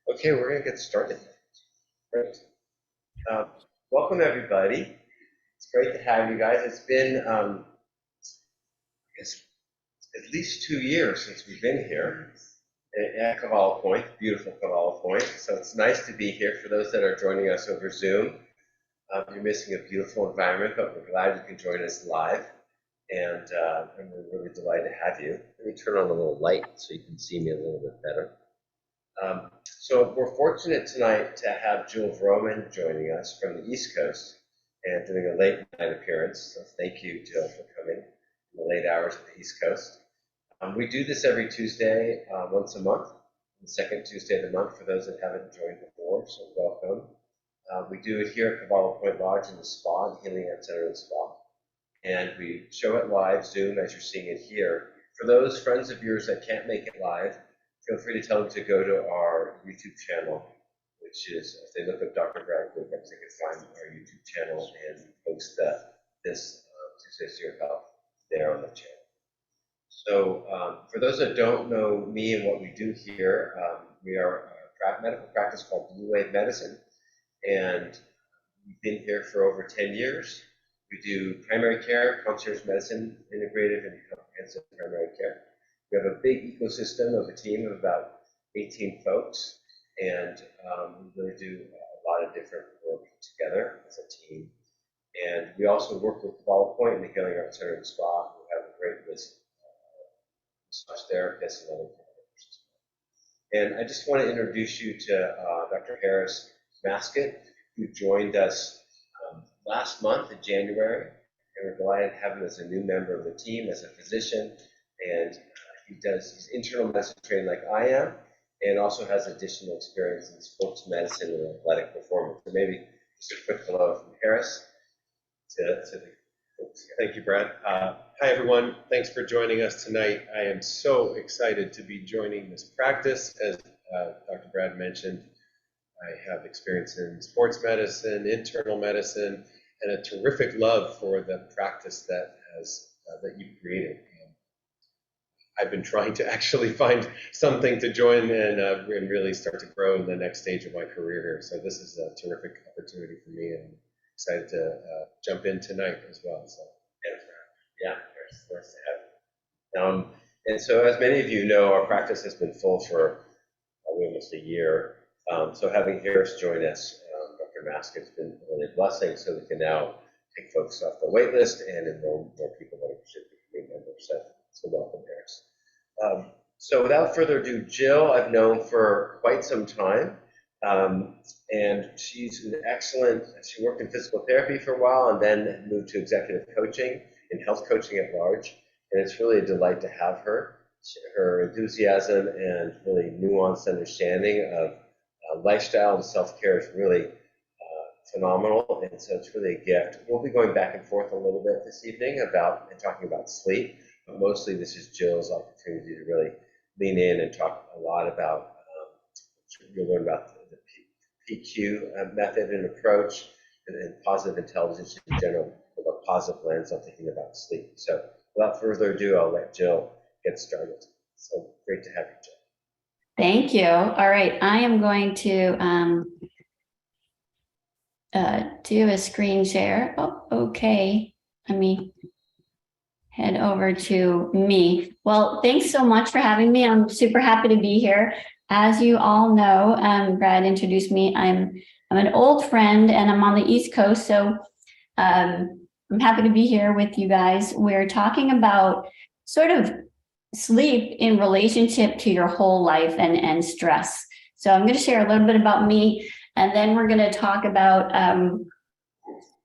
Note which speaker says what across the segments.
Speaker 1: Okay, we're going to get started. Great. Welcome, everybody. It's great to have you guys. It's been, I guess, at least 2 years since we've been here at Cavallo Point, beautiful Cavallo Point. So it's nice to be here. For those that are joining us over Zoom, you're missing a beautiful environment, but we're glad you can join us live. And we're really delighted to have you. Let me turn on a little light so you can see me a little bit better. So we're fortunate tonight to have Jill Vroman joining us from the East Coast and doing a late night appearance. So thank you, Jill, for coming in the late hours of the East Coast. We do this every Tuesday, once a month, the second Tuesday of the month for those that haven't joined before, so welcome. We do it here at Cavallo Point Lodge in the spa, the Healing Art Center and Spa. And we show it live, Zoom, as you're seeing it here. For those friends of yours that can't make it live, feel free to tell them to go to our YouTube channel, which is, if they look up Dr. Brad Williams, they can find our YouTube channel and post this Tuesday's Your Health there on the channel. So for those that don't know me and what we do here, we are a medical practice called Blue Wave Medicine, and we've been here for over 10 years. We do primary care, concierge medicine, integrative and comprehensive primary care. We have a big ecosystem of a team of about 18 folks, and we really do a lot of different work together as a team. And we also work with Cavallo Point and the Healing Art Center and Spa, who have a great list of massage therapists and other providers as well. And I just want to introduce you to Dr. Harris Maskett, who joined us last month in January, and we're delighted to have him as a new member of the team as a physician, and he does his internal medicine training like I am, and also has additional experience in sports medicine and athletic performance. So maybe just a quick hello from Harris to the folks.
Speaker 2: Thank you, Brad. Hi, everyone. Thanks for joining us tonight. I am so excited to be joining this practice. As Dr. Brad mentioned, I have experience in sports medicine, internal medicine, and a terrific love for the practice that you've created. And I've been trying to actually find something to join and really start to grow in the next stage of my career here. So this is a terrific opportunity for me, and I'm excited to jump in tonight as well. So
Speaker 1: yeah, nice to have you. And so, as many of you know, our practice has been full for almost a year. So having Harris join us, Dr. Maskett's been really a blessing, so we can now take folks off the wait list and enroll more people that should be members. So welcome, Harris. So without further ado, Jill, I've known for quite some time, and she's an excellent, she worked in physical therapy for a while and then moved to executive coaching and health coaching at large, and it's really a delight to have her. Her enthusiasm and really nuanced understanding of lifestyle and self-care is really phenomenal, and so it's really a gift. We'll be going back and forth a little bit this evening and talking about sleep, but mostly this is Jill's opportunity to really lean in and talk a lot about, you'll learn about the PQ method and approach, and positive intelligence in general, with a positive lens on thinking about sleep. So without further ado, I'll let Jill get started. So great to have you, Jill.
Speaker 3: Thank you. All right, I am going to do a screen share. Oh, okay. Let me head over to me. Well, thanks so much for having me. I'm super happy to be here. As you all know, Brad introduced me. I'm an old friend, and I'm on the East Coast, so I'm happy to be here with you guys. We're talking about sort of sleep in relationship to your whole life and stress. So I'm going to share a little bit about me, and then we're going to talk about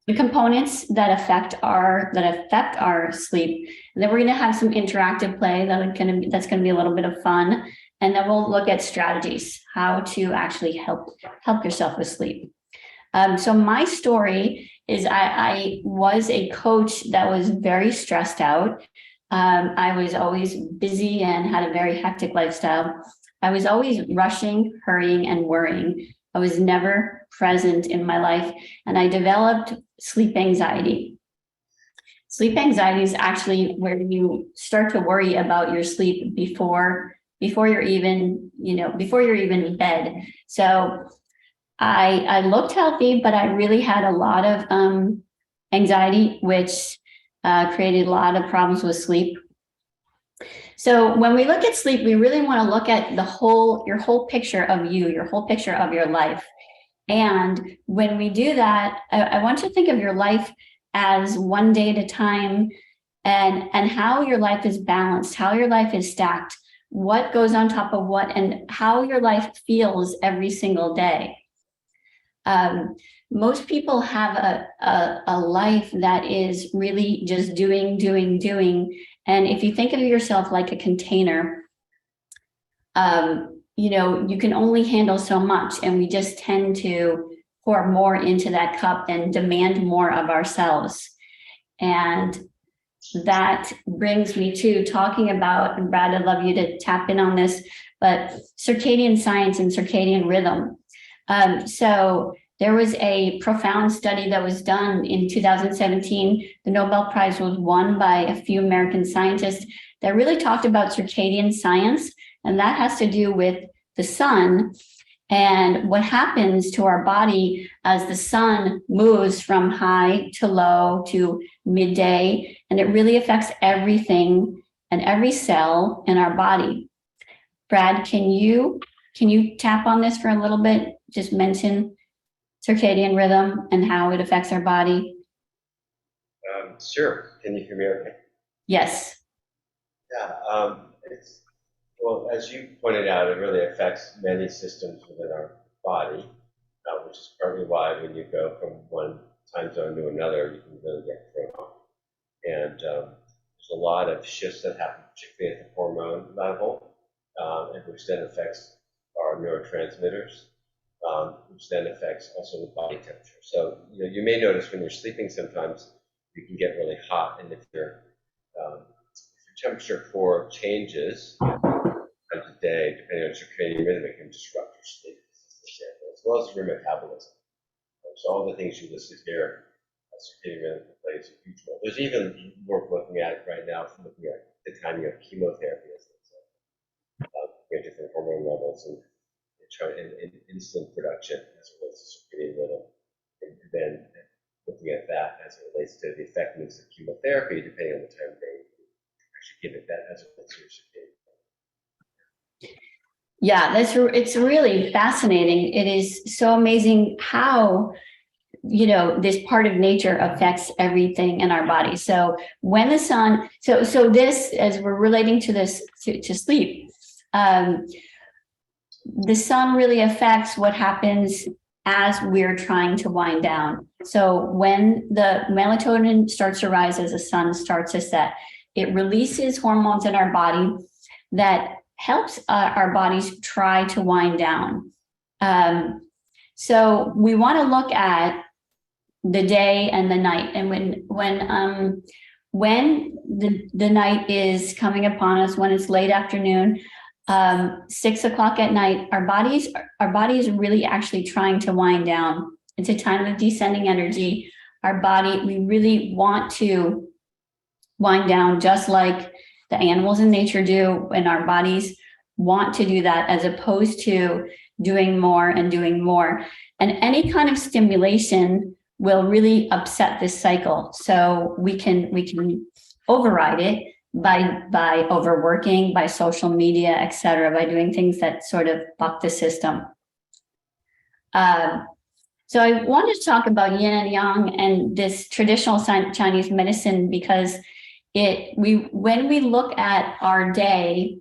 Speaker 3: the components that affect our sleep. And then we're going to have some interactive play that's going to be a little bit of fun, and then we'll look at strategies, how to actually help yourself with sleep. So my story is I was a coach that was very stressed out. I was always busy and had a very hectic lifestyle. I was always rushing, hurrying, and worrying. I was never present in my life, and I developed sleep anxiety. Sleep anxiety is actually where you start to worry about your sleep before you're even, before you're even in bed. So I looked healthy, but I really had a lot of anxiety, which created a lot of problems with sleep. So when we look at sleep, we really want to look at your whole picture of you, your whole picture of your life. And when we do that, I want you to think of your life as one day at a time, and how your life is balanced, how your life is stacked, what goes on top of what, and how your life feels every single day. Most people have a life that is really just doing. And if you think of yourself like a container, you can only handle so much, and we just tend to pour more into that cup and demand more of ourselves. And that brings me to talking about, and Brad, I'd love you to tap in on this, but circadian science and circadian rhythm. So there was a profound study that was done in 2017. The Nobel Prize was won by a few American scientists that really talked about circadian science, and that has to do with the sun and what happens to our body as the sun moves from high to low to midday, and it really affects everything and every cell in our body. Brad, can you tap on this for a little bit? Just mention circadian rhythm and how it affects our body.
Speaker 1: Sure. Can you hear me okay?
Speaker 3: Yes.
Speaker 1: Yeah. Well, as you pointed out, it really affects many systems within our body, which is partly why when you go from one time zone to another, you can really get thrown off. And there's a lot of shifts that happen, particularly at the hormone level, and which then affects our neurotransmitters, which then affects also the body temperature. So you may notice when you're sleeping sometimes you can get really hot, and if your temperature core changes times a day, depending on circadian rhythm, it can disrupt your sleep, as well as your metabolism. So all the things you listed here, circadian rhythm plays a huge role. There's even work looking at it right now, looking at the timing of chemotherapy, as an example, different hormone levels and insulin production as it relates to circadian rhythm, and then looking at that as it relates to the effectiveness of chemotherapy, depending on the time of day you actually give it that as it relates to your circadian.
Speaker 3: Yeah, it's really fascinating. It is so amazing how this part of nature affects everything in our body. So when the sun, so this, as we're relating to this to sleep, the sun really affects what happens as we're trying to wind down. So when the melatonin starts to rise as the sun starts to set, it releases hormones in our body that helps our bodies try to wind down. So we want to look at the day and the night, and when the night is coming upon us, when it's late afternoon, 6 o'clock at night, our bodies are really actually trying to wind down. It's a time of descending energy. We really want to wind down, just like the animals in nature do, and our bodies want to do that, as opposed to doing more and doing more. And any kind of stimulation will really upset this cycle. So we can override it by overworking, by social media, etc., by doing things that sort of buck the system. So I wanted to talk about yin and yang and this traditional Chinese medicine, because when we look at our day,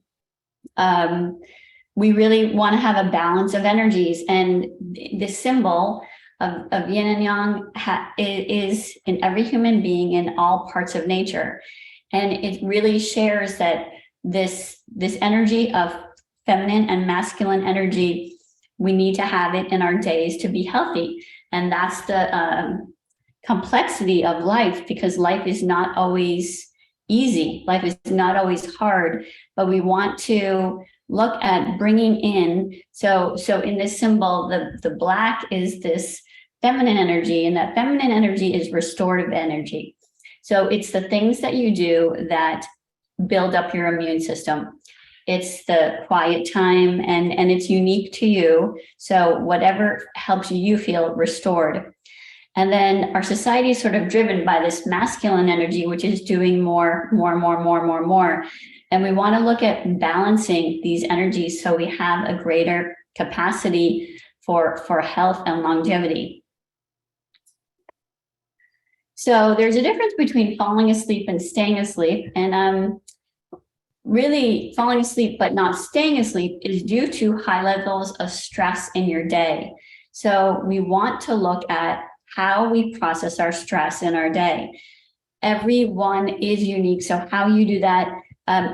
Speaker 3: we really want to have a balance of energies, and the symbol of yin and yang is in every human being in all parts of nature. And it really shares that this energy of feminine and masculine energy, we need to have it in our days to be healthy. And that's the complexity of life, because life is not always easy. Life is not always hard, but we want to look at bringing in. So in this symbol, the black is this feminine energy, and that feminine energy is restorative energy. So it's the things that you do that build up your immune system. It's the quiet time, and it's unique to you. So whatever helps you feel restored. And then our society is sort of driven by this masculine energy, which is doing more. And we want to look at balancing these energies so we have a greater capacity for health and longevity. So there's a difference between falling asleep and staying asleep. And really falling asleep but not staying asleep is due to high levels of stress in your day. So we want to look at how we process our stress in our day. Everyone is unique. So how you do that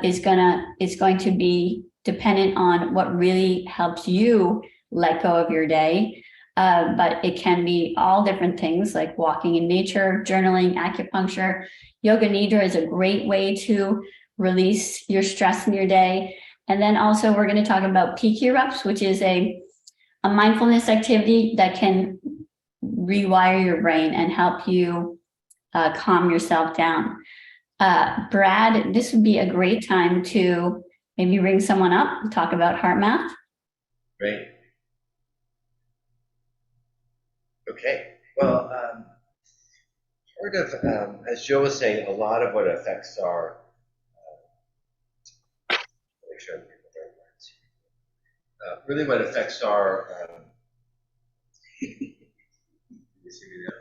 Speaker 3: is going to be dependent on what really helps you let go of your day. But it can be all different things like walking in nature, journaling, acupuncture. Yoga Nidra is a great way to release your stress in your day. And then also we're going to talk about PQ reps, which is a mindfulness activity that can rewire your brain and help you calm yourself down. Brad, this would be a great time to maybe ring someone up and talk about heart math.
Speaker 1: Great. Okay. Well, part of, as Jill was saying, a lot of what affects our, make sure I'm getting the right words. Really what affects our, you see me now?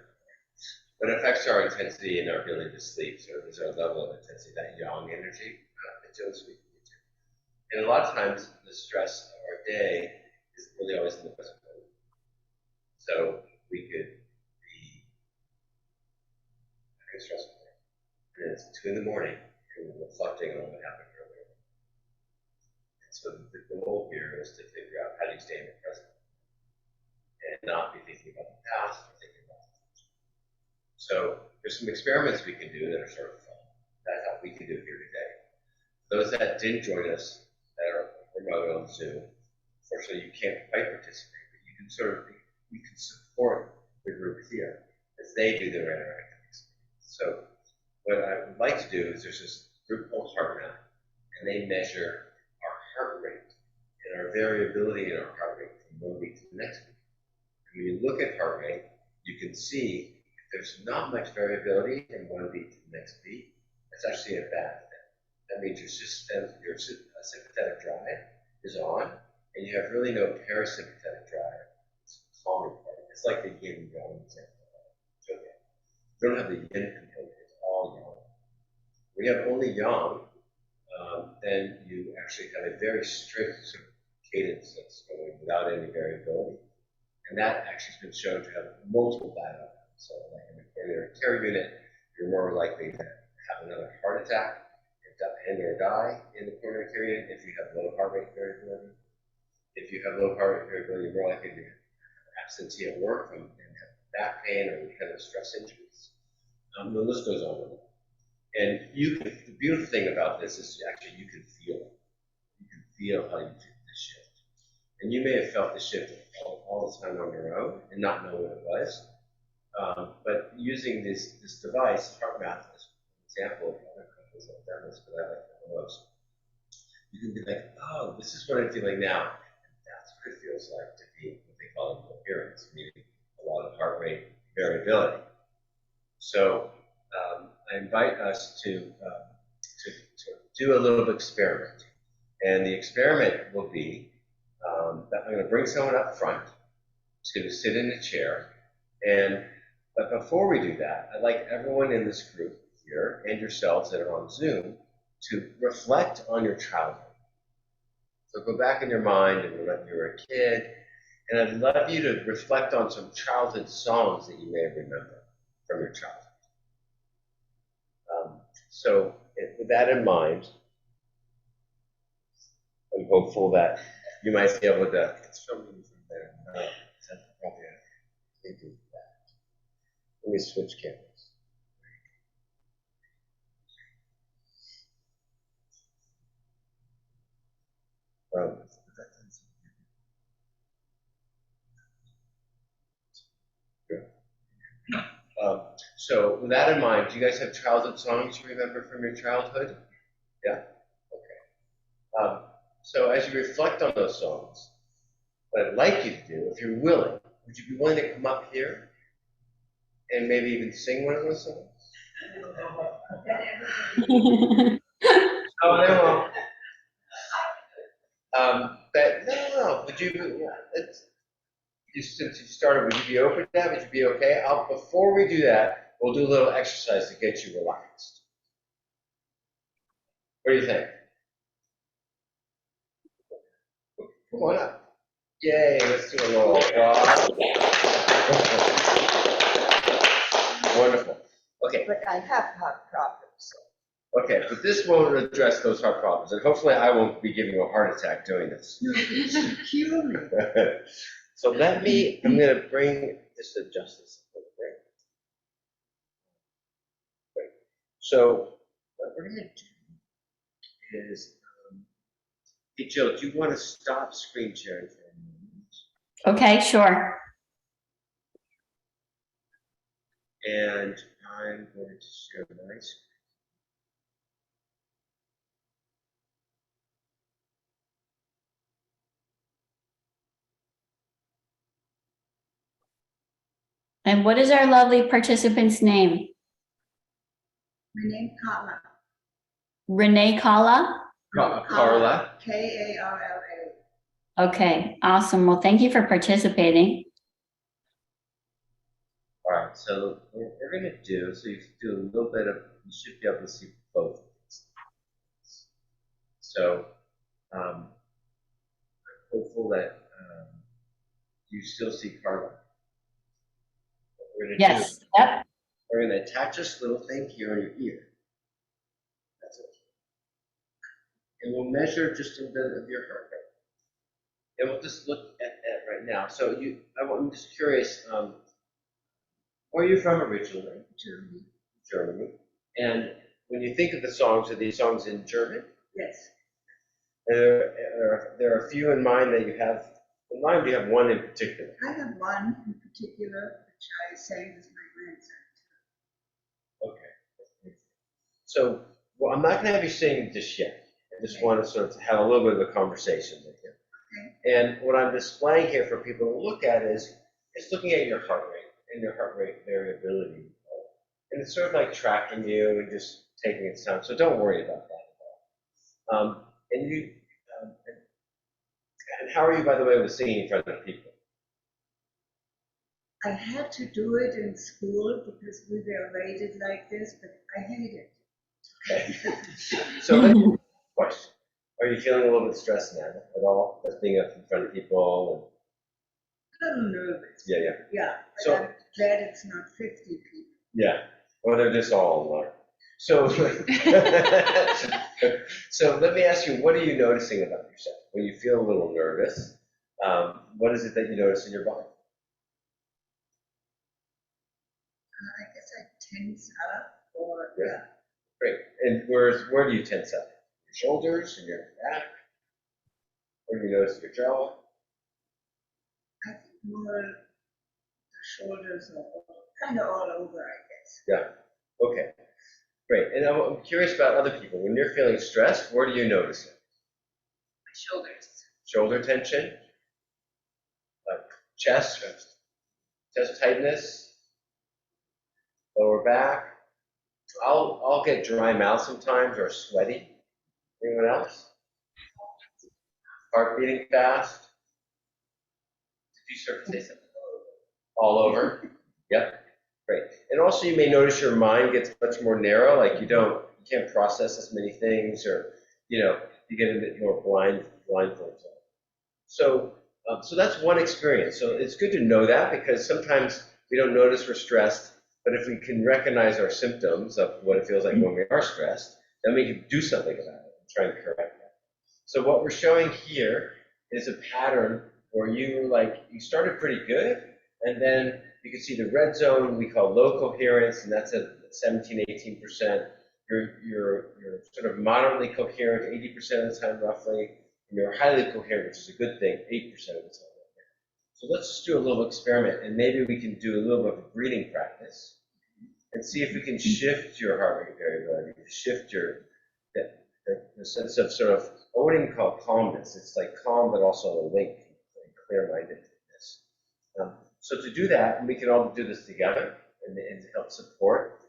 Speaker 1: What affects our intensity and our ability to sleep, so there's our level of intensity, that yang energy that Jill was speaking to. And a lot of times the stress of our day is really always in the present moment. So we could be having a stressful day, and it's 2 in the morning, and we're reflecting on what happened earlier. And so the goal here is to figure out how do you stay in the present and not be thinking about the past or thinking about the future. So there's some experiments we can do that are sort of fun. That's how we can do it here today. Those that didn't join us that are remote on Zoom, unfortunately you can't quite participate, but you can you can support the group here as they do their interactive experience. So what I would like to do is there's this group called Heart Math, and they measure our heart rate and our variability in our heart rate from one week to the next week. And when you look at heart rate, you can see if there's not much variability from one beat to the next beat, that's actually a bad thing. That means your sympathetic drive is on, and you have really no parasympathetic drive. It's calming part. It's like the yin yang example. Okay. You don't have the yin component, it's all yang. When you have only yang, then you actually have a very strict sort of cadence that's going without any variability. And that actually has been shown to have multiple bad outcomes. So like in the coronary care unit, you're more likely to have another heart attack and or die in the coronary care unit if you have low heart rate variability. If you have low heart rate variability, you're more likely to have absentee at work and have back pain or any kind of stress injuries. The list goes on and on. And the beautiful thing about this is actually you can feel it. You can feel how you do the shift. And you may have felt the shift all the time on your own and not know what it was. But using this device, Heart Math, is an example of other companies that have done this, but I like it the most. You can be like, oh, this is what I'm feeling now. And that's what it feels like to be what they call incoherence, meaning a lot of heart rate variability. So I invite us to do a little experiment. And the experiment will be that I'm going to bring someone up front to sit in a chair. But before we do that, I'd like everyone in this group here and yourselves that are on Zoom to reflect on your childhood. So go back in your mind and remember you were a kid. And I'd love you to reflect on some childhood songs that you may remember from your childhood. So with that in mind, I'm hopeful that you might be able to. It's filming from there. Let me switch cameras. So with that in mind, do you guys have childhood songs you remember from your childhood? Yeah? Okay. So as you reflect on those songs, what I'd like you to do, if you're willing, would you be willing to come up here and maybe even sing one of those songs? Oh, no. But no. Would you? Since you started, would you be open to that? Would you be okay? Before we do that, we'll do a little exercise to get you relaxed. What do you think? Come on up. Yay! Let's do a little applause. Wonderful. Okay.
Speaker 4: But I have heart problems. So.
Speaker 1: Okay, but this won't address those heart problems, and hopefully I won't be giving you a heart attack doing this.
Speaker 4: No, it's cure me.
Speaker 1: So I'm going to bring, just adjust this a little bit. Great. So what we're going to do is, hey Jill, do you want to stop screen sharing for a moment?
Speaker 3: Okay, sure.
Speaker 1: And I'm going to share my screen.
Speaker 3: And what is our lovely participant's name?
Speaker 4: My name Carla.
Speaker 3: Renee Kala?
Speaker 1: Carla.
Speaker 4: Karla.
Speaker 3: Okay, awesome. Well, thank you for participating.
Speaker 1: All right, so what we're going to do, so you do a little bit of, you should be able to see both of these. So I'm hopeful that you still see Carla. What we're going to
Speaker 3: Yes.
Speaker 1: do,
Speaker 3: Yep.
Speaker 1: we're going to attach this little thing here on your ear. That's it. And we'll measure just a bit of your heart rate. And we'll just look at that right now. So I'm just curious, where are you from originally?
Speaker 4: Germany.
Speaker 1: Germany. And when you think of the songs, are these songs in German?
Speaker 4: Yes.
Speaker 1: There are a few in mind that you have in mind. Do you have one in particular?
Speaker 4: I have one in particular which I sang with my grandson.
Speaker 1: Okay. So, well, I'm not going to have you sing just yet. I just want to sort of have a little bit of a conversation with you.
Speaker 4: Okay.
Speaker 1: And what I'm displaying here for people to look at is looking at your heart rate and your heart rate variability. And it's sort of like tracking you and just taking its time. So don't worry about that at all. And how are you, by the way, with singing in front of people?
Speaker 4: I had to do it in school because we were rated like this, but I hate it.
Speaker 1: Okay. So let me ask you a question. Are you feeling a little bit stressed now at all? As being up in front of people?
Speaker 4: A little nervous.
Speaker 1: Yeah.
Speaker 4: Yeah, but
Speaker 1: So-
Speaker 4: I'm glad it's not 50 people.
Speaker 1: Yeah. Or they're just all online. So, so let me ask you, what are you noticing about yourself when you feel a little nervous? What is it that you notice in your body?
Speaker 4: I guess I tense up or,
Speaker 1: Yeah. Great. And where do you tense up? Your shoulders and your back? Where do you notice your jaw?
Speaker 4: I think more the shoulders are kind of all over, I guess.
Speaker 1: Yeah. Okay. Great. And I'm curious about other people. When you're feeling stressed, where do you notice it?
Speaker 4: My shoulders.
Speaker 1: Shoulder tension? Chest tightness? Lower back? I'll get dry mouth sometimes or sweaty. Anyone else? Heart beating fast? Did you start to say something? All over? Yep. Great. And also you may notice your mind gets much more narrow, like you can't process as many things, or you get a bit more blindfolded. So that's one experience. So it's good to know that, because sometimes we don't notice we're stressed, but if we can recognize our symptoms of what it feels like when we are stressed, then we can do something about it and try and correct that. So what we're showing here is a pattern where you started pretty good, and then you can see the red zone we call low coherence, and that's at 17–18%. You're sort of moderately coherent 80% of the time roughly, and you're highly coherent, which is a good thing, 8% of the time. So let's just do a little experiment, and maybe we can do a little bit of a breathing practice. and see if we can shift your heart rate variability, shift your the sense of sort of, I wouldn't even call it calmness. It's like calm, but also awake and clear-mindedness. So to do that, we can all do this together and help support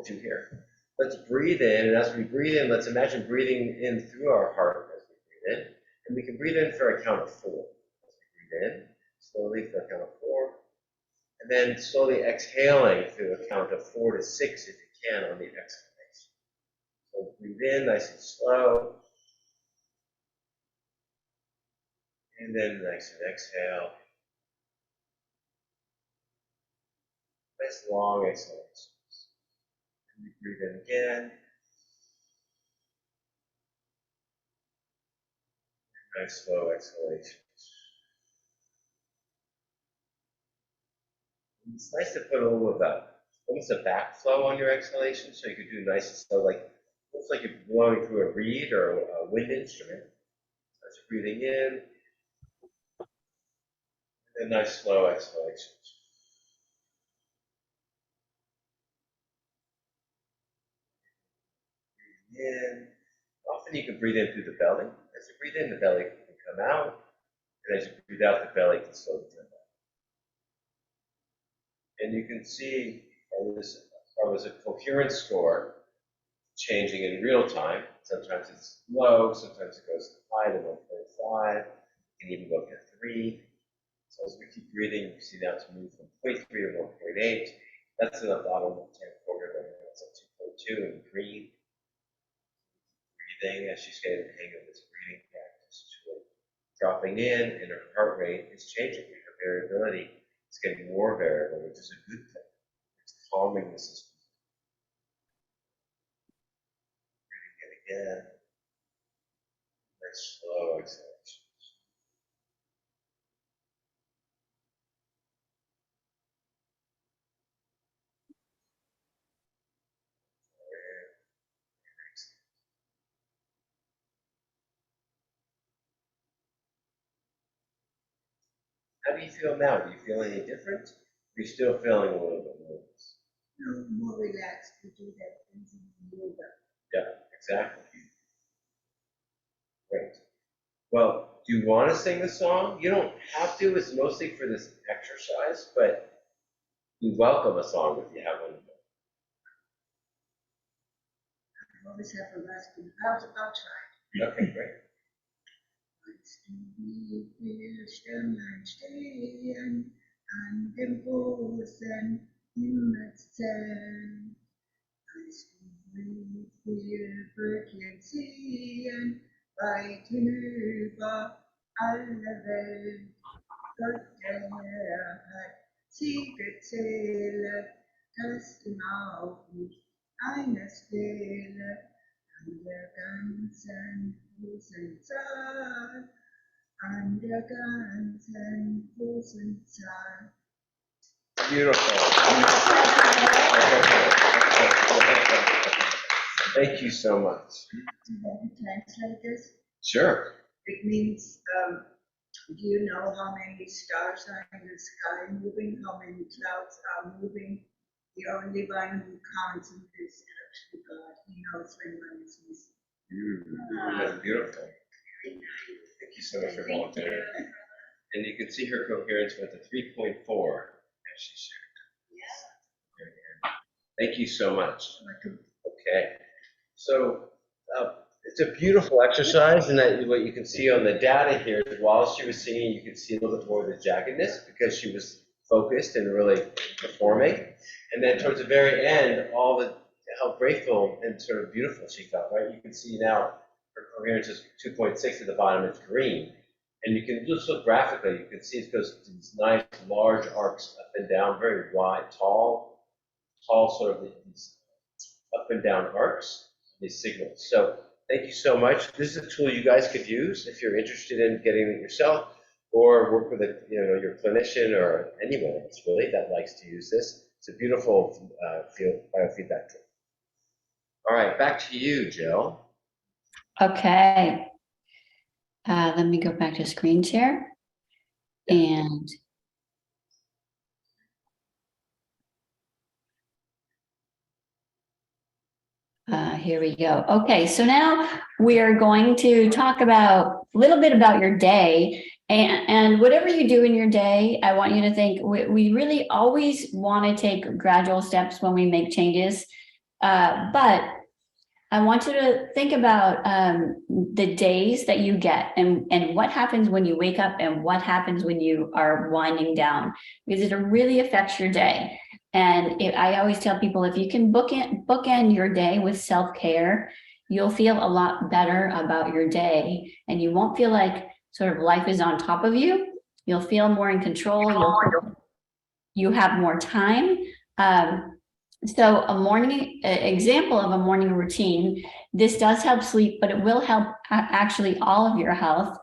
Speaker 1: you here. Let's breathe in, and as we breathe in, let's imagine breathing in through our heart as we breathe in, and we can breathe in for a count of 4. As we breathe in, slowly for a count of 4, and then slowly exhaling through a count of 4 to 6 if you can on the exhalation. So breathe in nice and slow, and then nice and exhale. Nice long exhalations. And we breathe in again. Nice slow exhalations. And it's nice to put a little of that, almost a backflow on your exhalation, so you could do nice and slow, like looks like you're blowing through a reed or a wind instrument. As you're breathing in, and nice slow exhalations. Breathing in. Often you can breathe in through the belly. As you breathe in, the belly can come out, and as you breathe out, the belly can slowly come back. And you can see there's a coherence score changing in real time. Sometimes it's low, sometimes it goes high to 1.5. You can even go to 3. So as we keep breathing, you see now it's moved from 0.3 to 1.8. That's in the bottom left-hand corner there. It's at 2.2 in green. Breathing as she's getting the hang of this breathing practice. She's really dropping in, and her heart rate is changing. Her variability is getting more variable, which is a good thing. It's calming the system. Breathing in again. Nice slow exhalations. How do you feel now? Do you feel any different? Are you still feeling a little bit nervous?
Speaker 4: No, more relaxed to do that things in yoga.
Speaker 1: Yeah, exactly. Great. Well, do you want to sing the song? You don't have to. It's mostly for this exercise, but we welcome a song if you have one.
Speaker 4: I always have a raspy. I'll try.
Speaker 1: Okay, great.
Speaker 4: Stehen an dem großen Himmelszelt, als du viel Brötchen ziehen, weit hinüber alle Welt. Gott, der Herr hat sie gezählt, dass ihm auch nicht eines fehle, an der ganzen großen Zahl. An der ganzen großen Zahl.
Speaker 1: Beautiful. Thank you so much.
Speaker 4: Do you want to translate this?
Speaker 1: Sure.
Speaker 4: It means, do you know how many stars are in the sky moving, how many clouds are moving? The only one who counts in this is actually God. He knows when one is missing.
Speaker 1: That's beautiful. Thank you so much for volunteering. And you can see her coherence with a 3.4 as she shared. Yeah. Thank you so much. Okay. So it's a beautiful exercise, and that what you can see on the data here is while she was singing, you could see a little bit more of the jaggedness because she was focused and really performing. And then towards the very end, how grateful and sort of beautiful she felt, right? You can see now her coherence is 2.6 at the bottom, it's green. And you can just look graphically, you can see it goes to these nice large arcs up and down, very wide, tall sort of these up and down arcs, these signals. So thank you so much. This is a tool you guys could use if you're interested in getting it yourself, or work with your clinician or anyone else really that likes to use this. It's a beautiful biofeedback tool. All right, back to you, Jill.
Speaker 3: Okay. Let me go back to screen share. And Here we go. Okay, so now we are going to talk about a little bit about your day. And whatever you do in your day, I want you to think we really always want to take gradual steps when we make changes. But I want you to think about the days that you get and what happens when you wake up and what happens when you are winding down, because it really affects your day. And I always tell people, if you can bookend your day with self-care, you'll feel a lot better about your day, and you won't feel like sort of life is on top of you. You'll feel more in control. You have more time. So a morning example of a morning routine, this does help sleep, but it will help actually all of your health.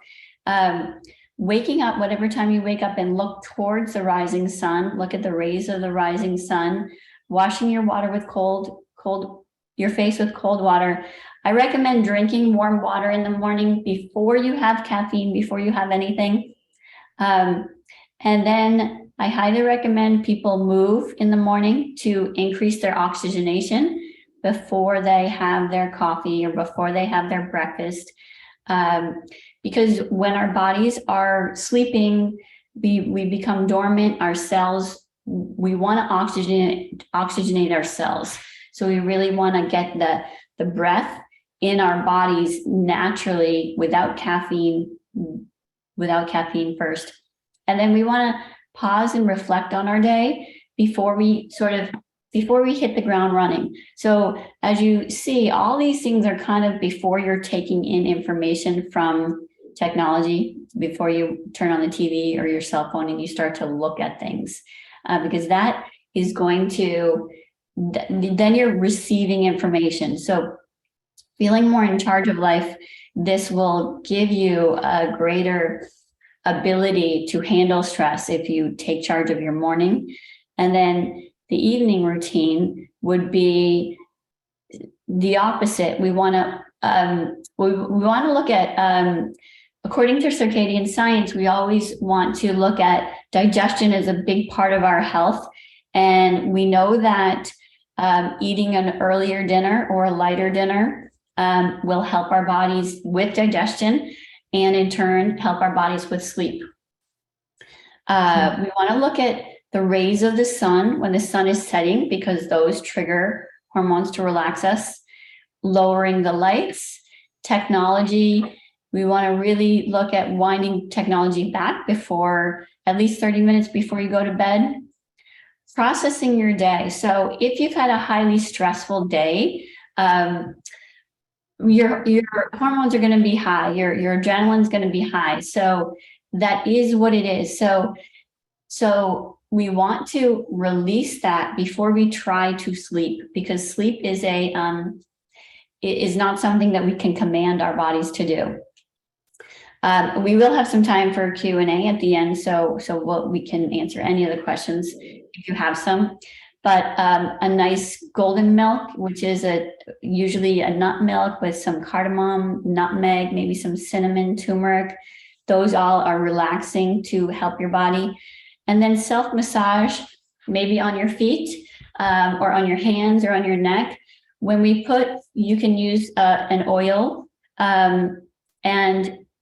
Speaker 3: Waking up, whatever time you wake up, and look towards the rising sun, look at the rays of the rising sun, washing your water with your face with cold water. I recommend drinking warm water in the morning before you have caffeine, before you have anything. And then I highly recommend people move in the morning to increase their oxygenation before they have their coffee or before they have their breakfast. Because when our bodies are sleeping, we become dormant. Our cells, we want to oxygenate our cells. So we really want to get the breath in our bodies naturally without caffeine first. And then we want to pause and reflect on our day before we hit the ground running. So as you see, all these things are kind of before you're taking in information from technology, before you turn on the TV or your cell phone and you start to look at things, because that is going to, then you're receiving information. So feeling more in charge of life, this will give you a greater ability to handle stress if you take charge of your morning. And then the evening routine would be the opposite. We want to look at, according to circadian science, we always want to look at digestion as a big part of our health. And we know that eating an earlier dinner or a lighter dinner will help our bodies with digestion, and in turn help our bodies with sleep. We want to look at the rays of the sun when the sun is setting, because those trigger hormones to relax us. Lowering the lights, technology, we want to really look at winding technology back before, at least 30 minutes before you go to bed. Processing your day. So if you've had a highly stressful day, your hormones are going to be high, your adrenaline's going to be high. So that is what it is. So we want to release that before we try to sleep, because sleep is is not something that we can command our bodies to do. We will have some time for Q&A at the end, so we can answer any of the questions if you have some. But a nice golden milk, which is usually a nut milk with some cardamom, nutmeg, maybe some cinnamon, turmeric. Those all are relaxing to help your body. And then self-massage, maybe on your feet or on your hands or on your neck. When we you can use an oil and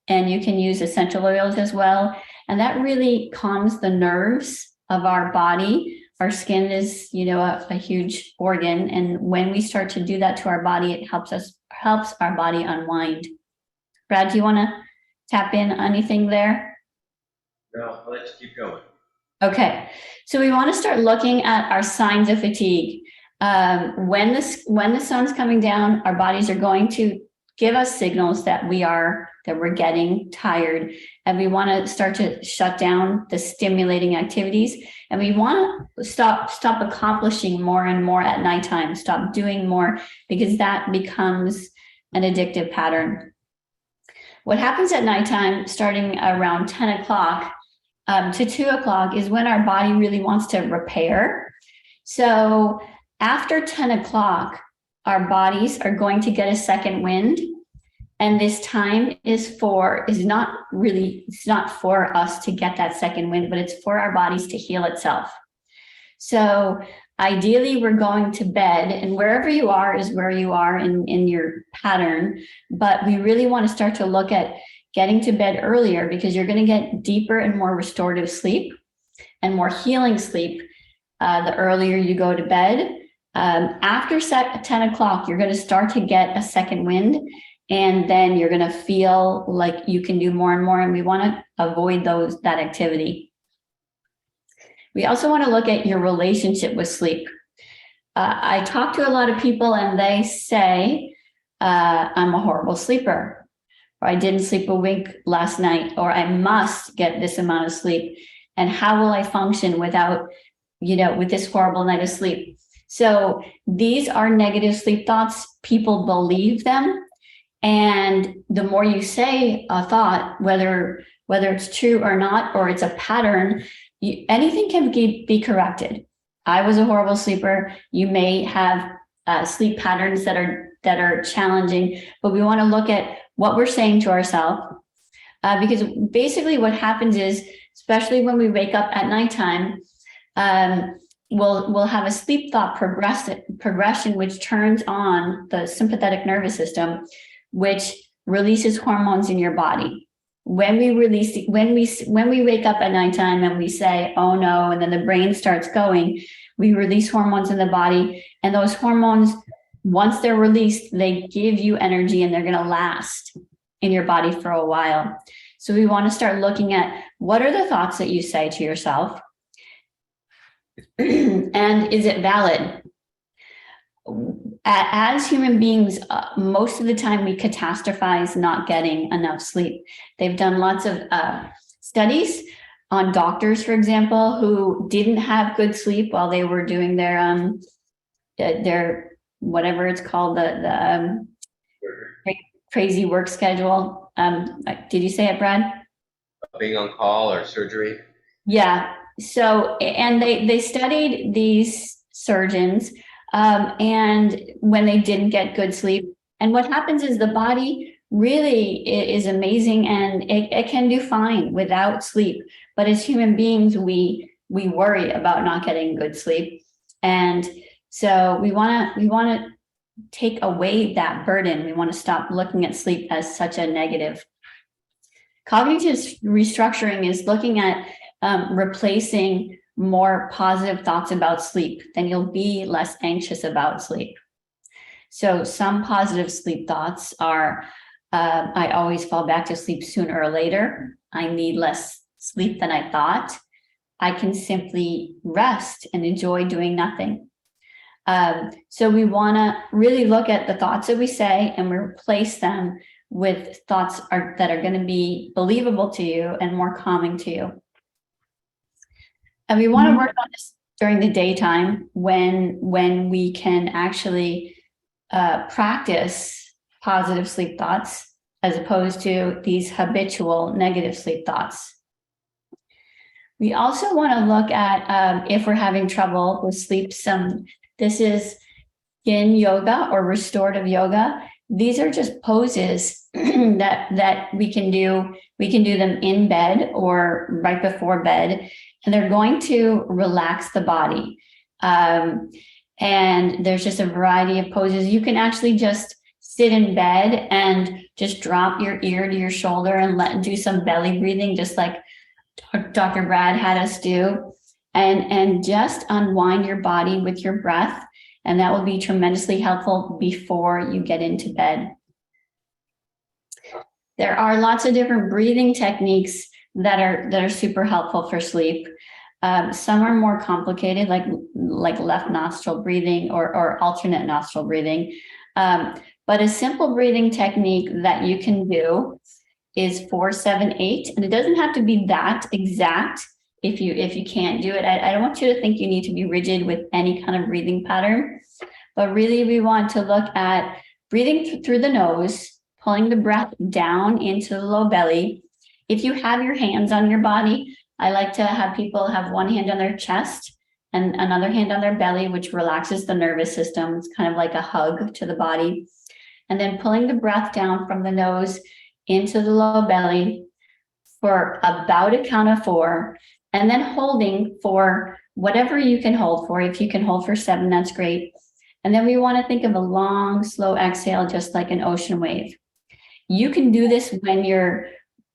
Speaker 3: you can use essential oils as well. And that really calms the nerves of our body. Our skin is, a huge organ. And when we start to do that to our body, it helps our body unwind. Brad, do you want to tap in anything there?
Speaker 1: No, I'll let you keep going.
Speaker 3: Okay. So we want to start looking at our signs of fatigue. When the sun's coming down, our bodies are going to give us signals that we're getting tired, and we want to start to shut down the stimulating activities, and we want to stop accomplishing more and more at nighttime, stop doing more, because that becomes an addictive pattern. What happens at nighttime, starting around 10 o'clock to 2 o'clock, is when our body really wants to repair. So after 10 o'clock, our bodies are going to get a second wind. And this time it's not for us to get that second wind, but it's for our bodies to heal itself. So ideally we're going to bed, and wherever you are is where you are in your pattern. But we really want to start to look at getting to bed earlier, because you're going to get deeper and more restorative sleep and more healing sleep the earlier you go to bed. After 10 o'clock, you're going to start to get a second wind, and then you're going to feel like you can do more and more, and we want to avoid that activity. We also want to look at your relationship with sleep. I talk to a lot of people and they say, I'm a horrible sleeper, or I didn't sleep a wink last night, or I must get this amount of sleep. And how will I function without, with this horrible night of sleep? So these are negative sleep thoughts. People believe them. And the more you say a thought, whether it's true or not, or it's a pattern, anything can be corrected. I was a horrible sleeper. You may have sleep patterns that are challenging, but we want to look at what we're saying to ourselves, because basically what happens is, especially when we wake up at nighttime, we'll have a sleep thought progression, which turns on the sympathetic nervous system, which releases hormones in your body. When we wake up at nighttime and we say, oh no, and then the brain starts going, we release hormones in the body, and those hormones, once they're released, they give you energy, and they're going to last in your body for a while. So we want to start looking at, what are the thoughts that you say to yourself? And is it valid? As human beings, most of the time we catastrophize not getting enough sleep. They've done lots of studies on doctors, for example, who didn't have good sleep while they were doing their whatever it's called, the crazy work schedule. Did you say it, Brad?
Speaker 1: Being on call or surgery.
Speaker 3: Yeah. So, and they studied these surgeons, and when they didn't get good sleep, and what happens is the body really is amazing, and it can do fine without sleep. But as human beings, we worry about not getting good sleep, and so we want to take away that burden. We want to stop looking at sleep as such a negative. Cognitive restructuring is looking at replacing more positive thoughts about sleep. Then you'll be less anxious about sleep. So some positive sleep thoughts are, I always fall back to sleep sooner or later. I need less sleep than I thought. I can simply rest and enjoy doing nothing. So we want to really look at the thoughts that we say and replace them with thoughts that are going to be believable to you and more calming to you. And we want to work on this during the daytime when we can actually practice positive sleep thoughts as opposed to these habitual negative sleep thoughts. We also want to look at if we're having trouble with sleep. This is yin yoga or restorative yoga. These are just poses that we can do. We can do them in bed or right before bed, and they're going to relax the body. And there's just a variety of poses. You can actually just sit in bed and just drop your ear to your shoulder and do some belly breathing, just like Dr. Brad had us do, and just unwind your body with your breath. And that will be tremendously helpful before you get into bed. There are lots of different breathing techniques that are super helpful for sleep. Some are more complicated, like left nostril breathing or alternate nostril breathing. But a simple breathing technique that you can do is 4-7-8, and it doesn't have to be that exact. If you can't do it, I don't want you to think you need to be rigid with any kind of breathing pattern, but really we want to look at breathing through the nose, pulling the breath down into the low belly. If you have your hands on your body, I like to have people have one hand on their chest and another hand on their belly, which relaxes the nervous system. It's kind of like a hug to the body. And then pulling the breath down from the nose into the low belly for about a count of 4, and then holding for whatever you can hold for. If you can hold for 7, that's great. And then we want to think of a long, slow exhale, just like an ocean wave. You can do this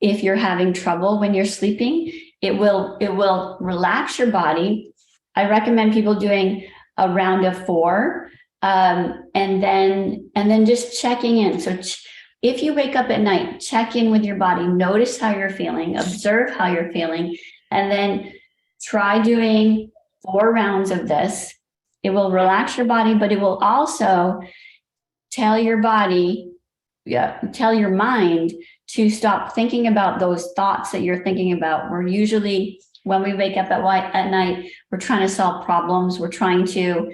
Speaker 3: if you're having trouble when you're sleeping. It will relax your body. I recommend people doing a round of 4, and then just checking in. So if you wake up at night, check in with your body, notice how you're feeling, observe how you're feeling, and then try doing 4 rounds of this. It will relax your body, but it will also tell your mind to stop thinking about those thoughts that you're thinking about. We're usually, when we wake up at night, we're trying to solve problems. We're trying to,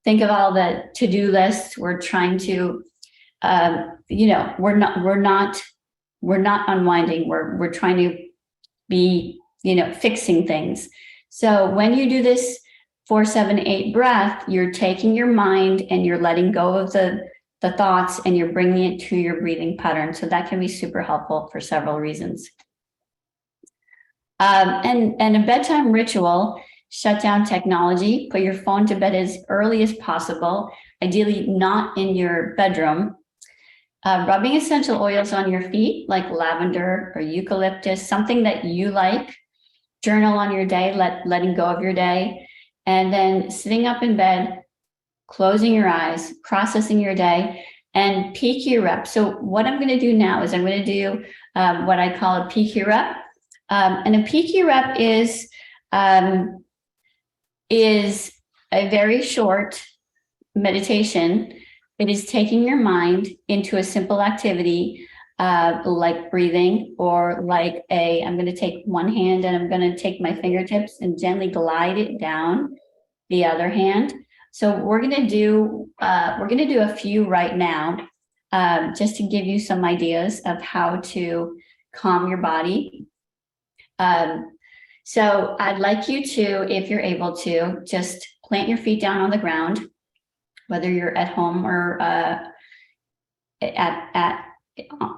Speaker 3: think of all the to-do lists. We're trying to, we're not unwinding. We're trying to be, fixing things. So when you do this 4, 7, 8 breath, you're taking your mind and you're letting go of the thoughts, and you're bringing it to your breathing pattern. So that can be super helpful for several reasons. And a bedtime ritual: shut down technology, put your phone to bed as early as possible, ideally not in your bedroom. Rubbing essential oils on your feet, like lavender or eucalyptus, something that you like. Journal on your day, letting go of your day. And then sitting up in bed, closing your eyes, processing your day, and PQ rep. So what I'm going to do now is I'm going to do what I call a PQ rep. And a PQ rep is a very short meditation. It is taking your mind into a simple activity, like breathing, or like I'm going to take one hand and I'm going to take my fingertips and gently glide it down the other hand. So we're going to do a few right now, just to give you some ideas of how to calm your body. So I'd like you to, if you're able to, just plant your feet down on the ground, whether you're at home or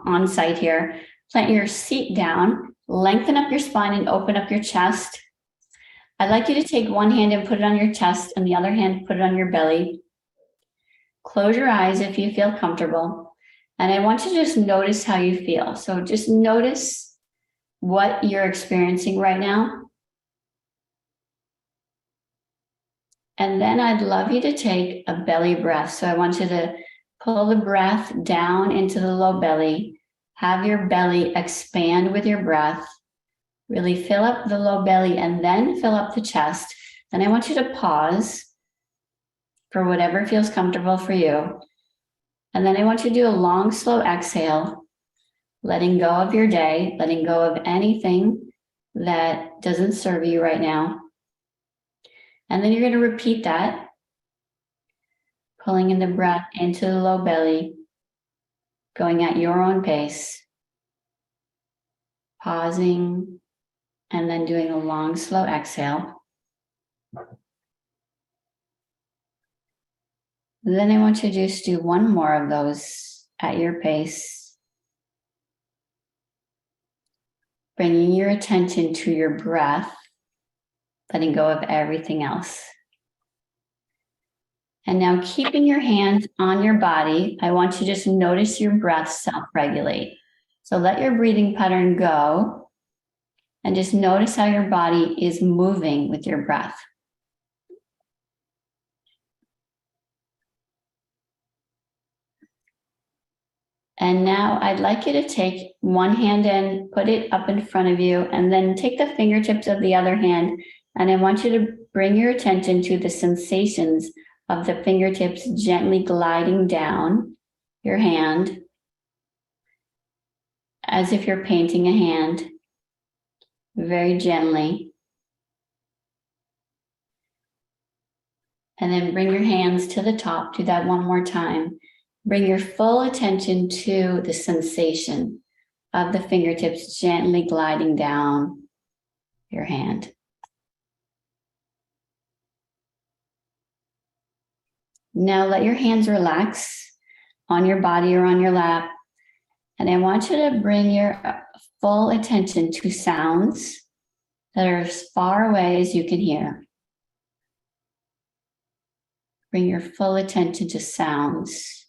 Speaker 3: on site here. Plant your seat down, lengthen up your spine and open up your chest. I'd like you to take one hand and put it on your chest, and the other hand put it on your belly. Close your eyes if you feel comfortable. And I want you to just notice how you feel. So just notice what you're experiencing right now. And then I'd love you to take a belly breath. So I want you to pull the breath down into the low belly. Have your belly expand with your breath. Really fill up the low belly and then fill up the chest. Then I want you to pause for whatever feels comfortable for you. And then I want you to do a long, slow exhale, letting go of your day, letting go of anything that doesn't serve you right now. And then you're going to repeat that, pulling in the breath into the low belly, going at your own pace, pausing, and then doing a long, slow exhale. Then I want you to just do one more of those at your pace, bringing your attention to your breath, letting go of everything else. And now, keeping your hands on your body, I want you to just notice your breath self-regulate. So let your breathing pattern go and just notice how your body is moving with your breath. And now I'd like you to take one hand and put it up in front of you, and then take the fingertips of the other hand. And I want you to bring your attention to the sensations of the fingertips gently gliding down your hand, as if you're painting a hand, very gently. And then bring your hands to the top. Do that one more time. Bring your full attention to the sensation of the fingertips gently gliding down your hand. Now let your hands relax on your body or on your lap. And I want you to bring your full attention to sounds that are as far away as you can hear. Bring your full attention to sounds.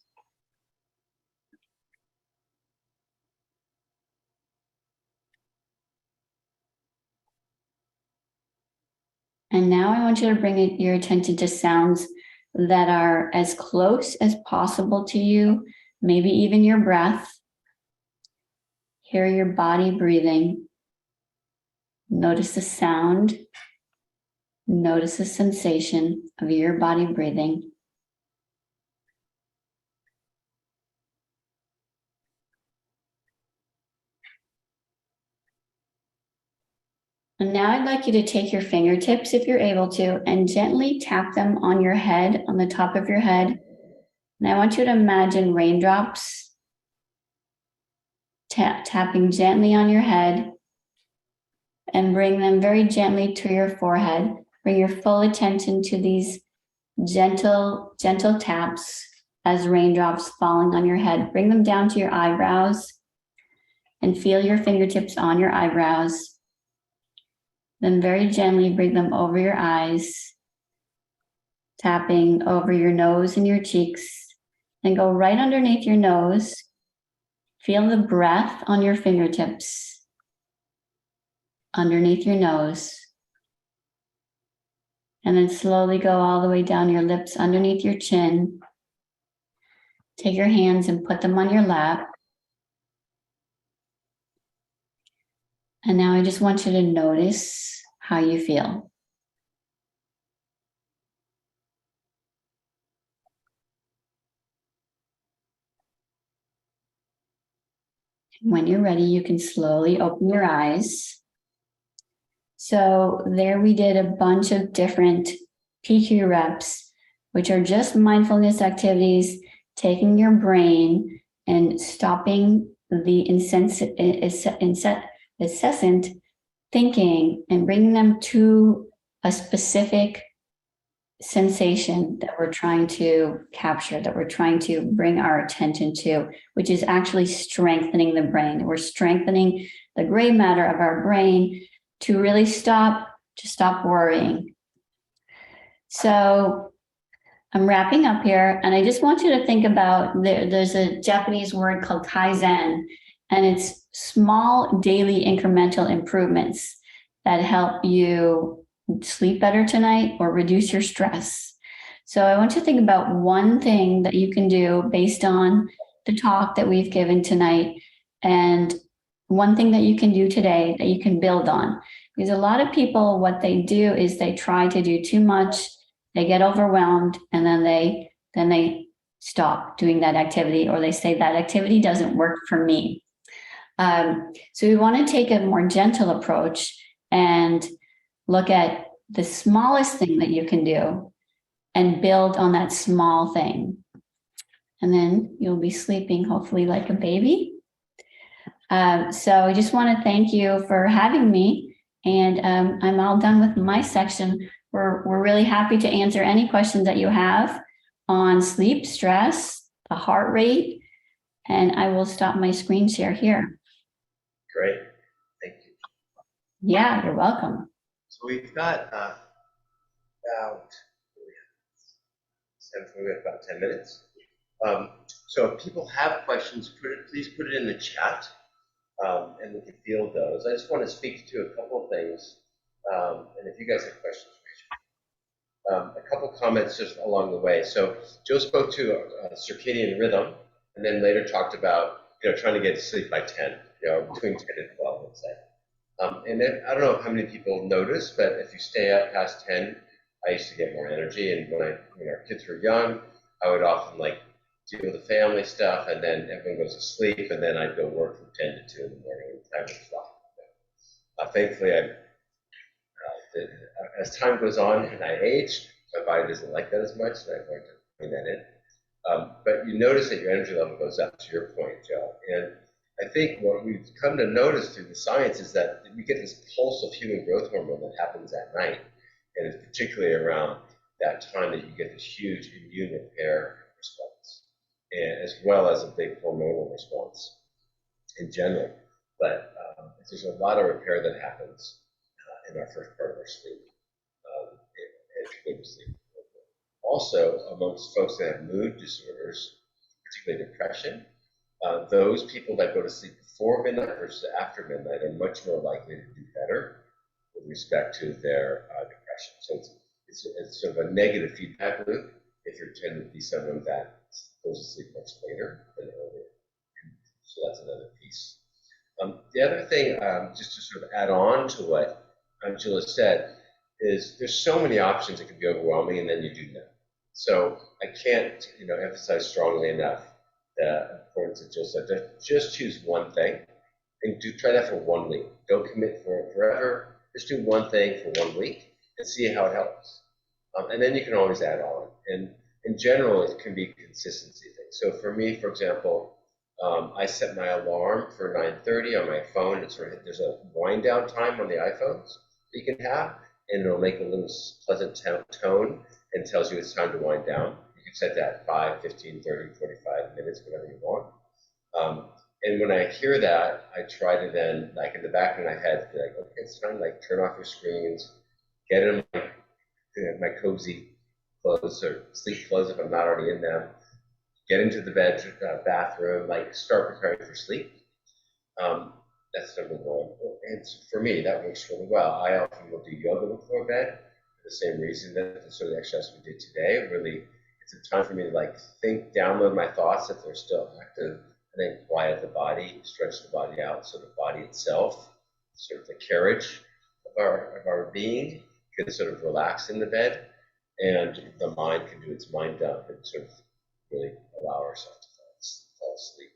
Speaker 3: And now I want you to bring your attention to sounds that are as close as possible to you, maybe even your breath. Hear your body breathing. Notice the sound. Notice the sensation of your body breathing. And now I'd like you to take your fingertips, if you're able to, and gently tap them on your head, on the top of your head. And I want you to imagine raindrops tapping gently on your head, and bring them very gently to your forehead. Bring your full attention to these gentle taps as raindrops falling on your head. Bring them down to your eyebrows and feel your fingertips on your eyebrows. Then very gently bring them over your eyes, tapping over your nose and your cheeks. Then go right underneath your nose. Feel the breath on your fingertips, underneath your nose. And then slowly go all the way down your lips, underneath your chin. Take your hands and put them on your lap. And now I just want you to notice how you feel. When you're ready, you can slowly open your eyes. So there we did a bunch of different PQ reps, which are just mindfulness activities, taking your brain and stopping the incessant thinking and bringing them to a specific sensation that we're trying to capture, that we're trying to bring our attention to, which is actually strengthening the brain. We're strengthening the gray matter of our brain to really stop worrying. So I'm wrapping up here, and I just want you to think about, there's a Japanese word called kaizen, and it's small daily incremental improvements that help you sleep better tonight or reduce your stress. So I want you to think about one thing that you can do based on the talk that we've given tonight, and one thing that you can do today that you can build on. Because a lot of people, what they do is they try to do too much, they get overwhelmed, and then they stop doing that activity, or they say that activity doesn't work for me. So we want to take a more gentle approach and look at the smallest thing that you can do and build on that small thing. And then you'll be sleeping hopefully like a baby. So I just want to thank you for having me, and I'm all done with my section. We're really happy to answer any questions that you have on sleep, stress, the heart rate, and I will stop my screen share here.
Speaker 1: Great, thank you.
Speaker 3: Yeah, you're welcome.
Speaker 1: So we've got about 10 minutes. So if people have questions, please put it in the chat, and we can field those. I just want to speak to a couple of things, and if you guys have questions, a couple comments just along the way. So Joe spoke to circadian rhythm, and then later talked about trying to get to sleep by 10, between 10 and 12, let's say. And then I don't know how many people notice, but if you stay up past 10, I used to get more energy. And when our kids were young, I would often deal with the family stuff, and then everyone goes to sleep, and then I'd go work from 10 to 2 in the morning, and time would fly. Thankfully, as time goes on and I age, my body doesn't like that as much, and I've learned to bring that in. But you notice that your energy level goes up, to your point, Joe. And I think what we've come to notice through the science is that we get this pulse of human growth hormone that happens at night. And it's particularly around that time that you get this huge immune repair response, and as well as a big hormonal response in general. But there's a lot of repair that happens in our first part of our sleep, and go to sleep. Also, amongst folks that have mood disorders, particularly depression, those people that go to sleep before midnight versus after midnight are much more likely to do better with respect to their depression. So it's sort of a negative feedback loop if you tend to be someone that goes to sleep much later than earlier. So that's another piece. The other thing, just to sort of add on to what Jill has said, is there's so many options that can be overwhelming, and then you do none. So I can't, emphasize strongly enough the importance that Jill said. Just choose one thing, and try that for 1 week. Don't commit for it forever. Just do one thing for 1 week and see how it helps. And then you can always add on. And in general, it can be a consistency thing. So for me, for example, I set my alarm for 9:30 on my phone. There's a wind down time on the iPhones that you can have, and it'll make a little pleasant tone and tells you it's time to wind down. You can set that 5, 15, 30, 45 minutes, whatever you want. And when I hear that, I try to then, like in the back of my head, be like, okay, it's time to like turn off your screens, get in my cozy clothes or sleep clothes if I'm not already in them, get into the bathroom, like start preparing for sleep. That's number one. And for me, that works really well. I often will do yoga before bed for the same reason that the sort of exercise we did today. Really, it's a time for me to like download my thoughts if they're still active, and then quiet the body, stretch the body out, so the body itself, sort of the carriage of our being, can sort of relax in the bed, and the mind can do its mind dump and sort of really allow ourselves to fall asleep.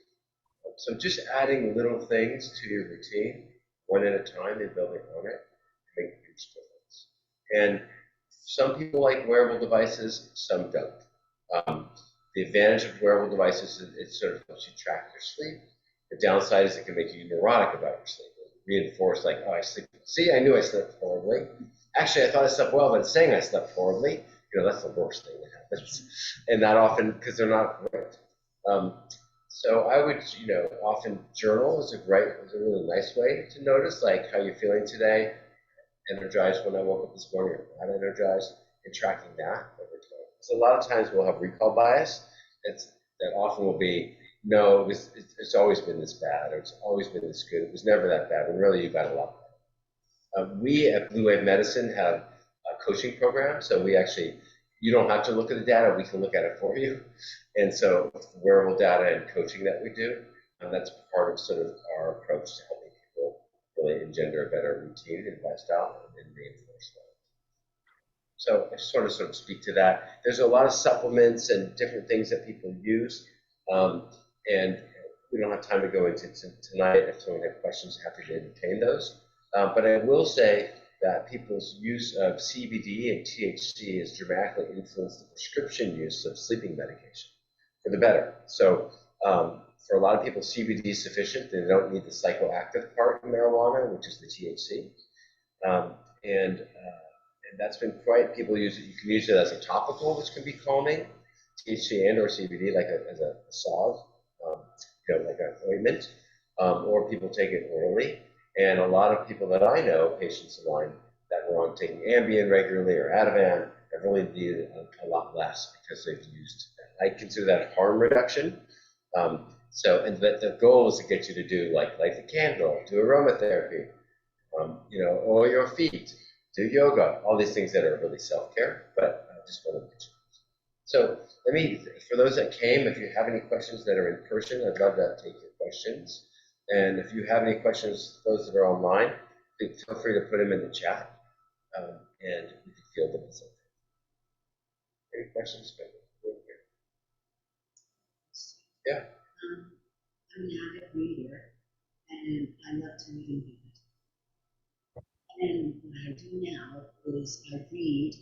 Speaker 1: So just adding little things to your routine, one at a time, and building on it, make a huge difference. And some people like wearable devices, some don't. The advantage of wearable devices is it sort of helps you track your sleep. The downside is it can make you neurotic about your sleep. Reinforce like, oh, I sleep. See, I knew I slept horribly. Actually, I thought I slept well, but it's saying I slept horribly. That's the worst thing that happens. And not often, because they're not great. So I would, often journal is a really nice way to notice like how you're feeling today, energized when I woke up this morning, or not energized, and tracking that over time. So a lot of times we'll have recall bias. That often will be, no, it's always been this bad, or it's always been this good. It was never that bad, and really you got a lot better. We at Blue Wave Medicine have a coaching program, so you don't have to look at the data, we can look at it for you. And so wearable data and coaching that we do, and that's part of sort of our approach to helping people really engender a better routine and lifestyle and reinforce that. So I just want to sort of speak to that. There's a lot of supplements and different things that people use, and we don't have time to go into tonight. If someone has questions, happy to entertain those. But I will say that people's use of CBD and THC has dramatically influenced the prescription use of sleeping medication for the better. So for a lot of people, CBD is sufficient. They don't need the psychoactive part of marijuana, which is the THC. And that's been quite, people use it. You can use it as a topical, which can be calming, THC and or CBD, like as a salve, like an ointment, or people take it orally. And a lot of people that I know, patients of mine that were on taking Ambien regularly or Ativan, have really needed a lot less because they've used, I consider that harm reduction. And the goal is to get you to do light the candle, do aromatherapy, oil your feet, do yoga, all these things that are really self-care, but just want to mention. So for those that came, if you have any questions that are in person, I'd love to take your questions. And if you have any questions, those that are online, feel free to put them in the chat, and we can field them. Any questions? Yeah.
Speaker 5: I'm an avid reader, and I love to read and read. And what I do now is I read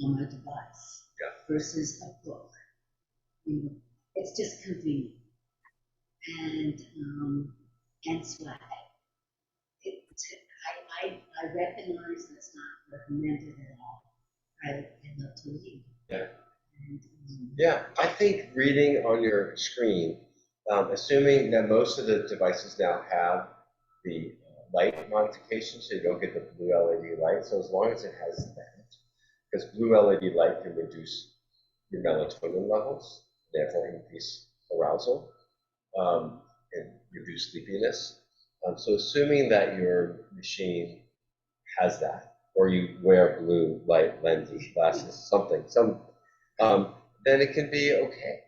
Speaker 5: on my device versus a book. It's just convenient and swag. I recognize that's not recommended at all. I love to read.
Speaker 1: Yeah.
Speaker 5: And,
Speaker 1: I think reading on your screen, assuming that most of the devices now have the light modification, so you don't get the blue LED light. So as long as it has that, because blue LED light can reduce your melatonin levels, therefore increase arousal, and reduce sleepiness. So assuming that your machine has that, or you wear blue light lenses, glasses, then it can be okay.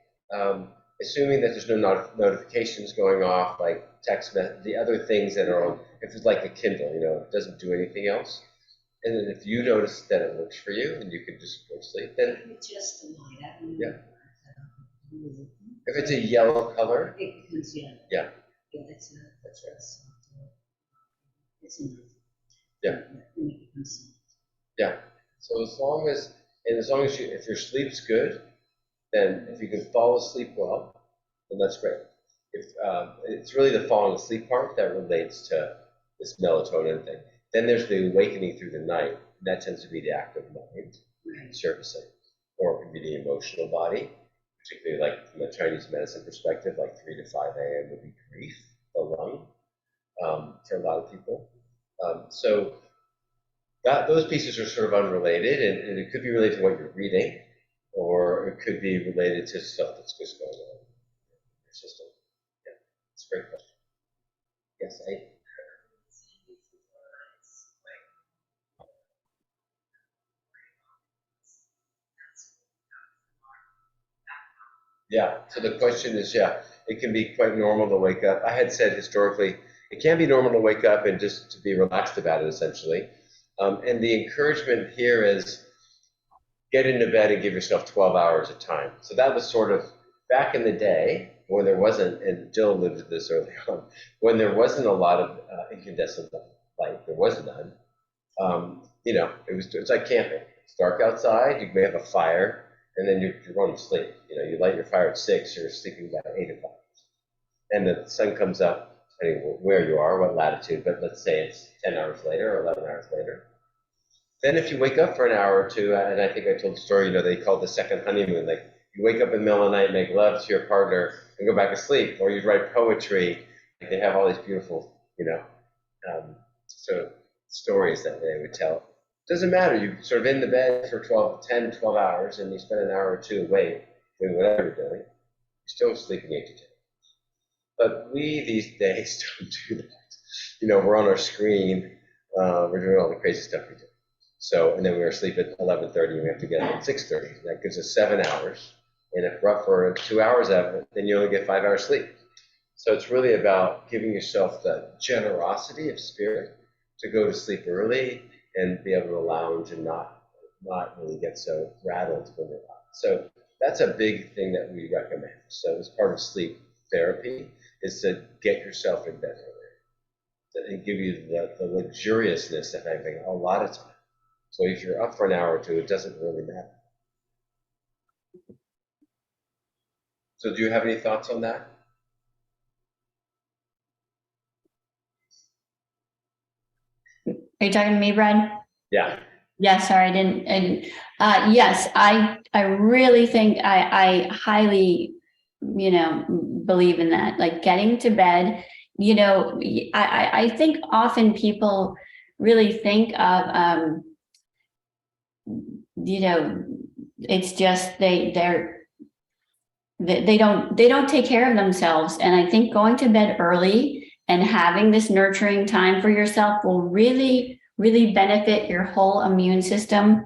Speaker 1: Assuming that there's no notifications going off, like the other things that are on, if it's like a Kindle, it doesn't do anything else. And then if you notice that it works for you and you can just go to sleep, then
Speaker 5: Just the light. I don't know.
Speaker 1: Yeah. If it's a yellow color,
Speaker 5: It becomes yellow.
Speaker 1: Yeah.
Speaker 5: Yeah, that's right. It's enough.
Speaker 1: Yeah.
Speaker 5: When it becomes soft.
Speaker 1: yeah. So as long as if your sleep's good, then if you can fall asleep well, then that's great. If it's really the falling asleep part that relates to this melatonin thing. Then there's the awakening through the night. And that tends to be the active mind surfacing, or it can be the emotional body, particularly like from a Chinese medicine perspective, like 3 to 5 a.m. would be grief, the lung, for a lot of people. So those pieces are sort of unrelated, and it could be related to what you're reading, or it could be related to stuff that's just going on in your system. Yeah, it's a great question. Yes, Yeah, so the question is, it can be quite normal to wake up. I had said historically, it can be normal to wake up and just to be relaxed about it, essentially. And the encouragement here is get into bed and give yourself 12 hours of time. So that was sort of back in the day when there wasn't, and Jill lived with this early on, when there wasn't a lot of incandescent light, there was none. It's like camping. It's dark outside, you may have a fire, and then you're going to sleep. You light your fire at 6, you're sleeping by 8 o'clock. And the sun comes up, depending where you are, what latitude, but let's say it's 10 hours later or 11 hours later. Then if you wake up for an hour or two, and I think I told the story, they call it the second honeymoon. Like you wake up in the middle of the night, make love to your partner, and go back to sleep, or you write poetry. They have all these beautiful, sort of stories that they would tell. Doesn't matter. You sort of in the bed for 10, 12 hours, and you spend an hour or two awake doing whatever you're doing. You're still sleeping 8 to 10. But we these days don't do that. We're on our screen. We're doing all the crazy stuff we do. So, and then we were asleep at 11:30, and we have to get up at 6:30. That gives us 7 hours. And if we're up for 2 hours of it, then you only get 5 hours sleep. So it's really about giving yourself the generosity of spirit to go to sleep early and be able to lounge and not really get so rattled when you're up. So that's a big thing that we recommend. So as part of sleep therapy is to get yourself in bed early and give you the luxuriousness of having a lot of time. So if you're up for an hour or two, it doesn't really matter. So do you have any thoughts on that?
Speaker 3: Are you talking to me, Brad?
Speaker 1: Yeah.
Speaker 3: Yeah, sorry, I didn't. Yes, I really think I highly, believe in that. Like getting to bed, I think often people really think of, it's just they don't take care of themselves. And I think going to bed early and having this nurturing time for yourself will really, really benefit your whole immune system,